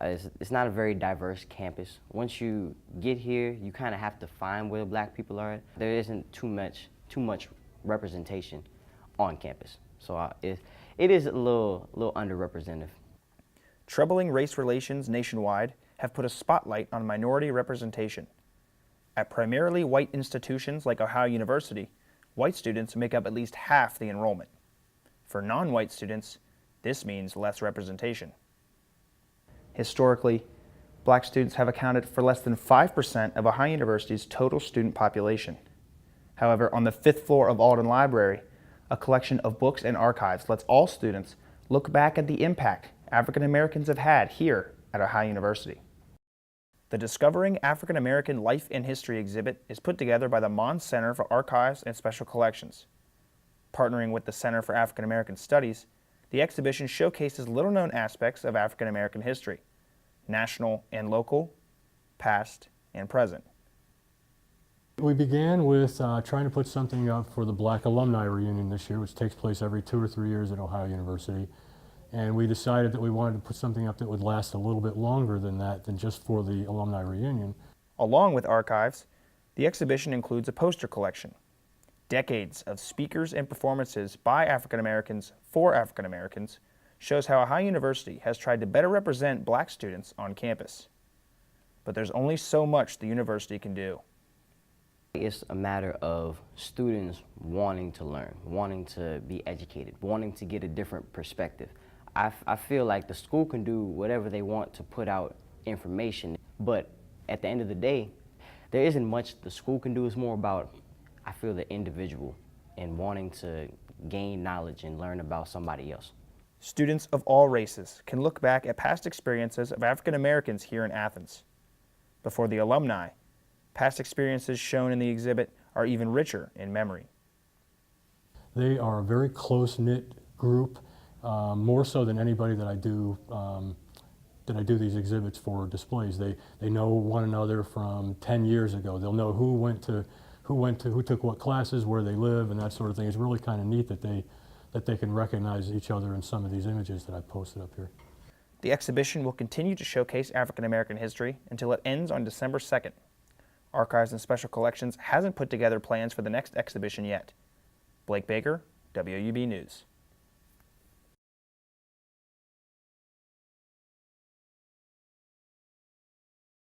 It's not a very diverse campus. Once you get here, you kind of have to find where black people are. There isn't too much representation on campus. So it is a little underrepresented. Troubling race relations nationwide have put a spotlight on minority representation. At primarily white institutions like Ohio University, white students make up at least half the enrollment. For non-white students, this means less representation. Historically, black students have accounted for less than 5% of Ohio University's total student population. However, on the 5th floor of Alden Library, a collection of books and archives lets all students look back at the impact African Americans have had here at Ohio University. The Discovering African American Life and History exhibit is put together by the Mons Center for Archives and Special Collections. Partnering with the Center for African American Studies, the exhibition showcases little-known aspects of African American history, national and local, past and present. We began with trying to put something up for the Black Alumni Reunion this year, which takes place every 2 or 3 years at Ohio University. And we decided that we wanted to put something up that would last a little bit longer than that, than just for the alumni reunion. Along with archives, the exhibition includes a poster collection. Decades of speakers and performances by African Americans for African Americans shows how Ohio University has tried to better represent black students on campus. But there's only so much the university can do. It's a matter of students wanting to learn, wanting to be educated, wanting to get a different perspective. I feel like the school can do whatever they want to put out information, but at the end of the day, there isn't much the school can do. It's more about, I feel, the individual and wanting to gain knowledge and learn about somebody else. Students of all races can look back at past experiences of African Americans here in Athens. Before the alumni, past experiences shown in the exhibit are even richer in memory. They are a very close-knit group, more so than anybody that I do these exhibits for displays. They know one another from 10 years ago. They'll know who took what classes, where they live, and that sort of thing. It's really kind of neat that they can recognize each other in some of these images that I posted up here. The exhibition will continue to showcase African American history until it ends on December 2nd. Archives and Special Collections hasn't put together plans for the next exhibition yet. Blake Baker, WUB News.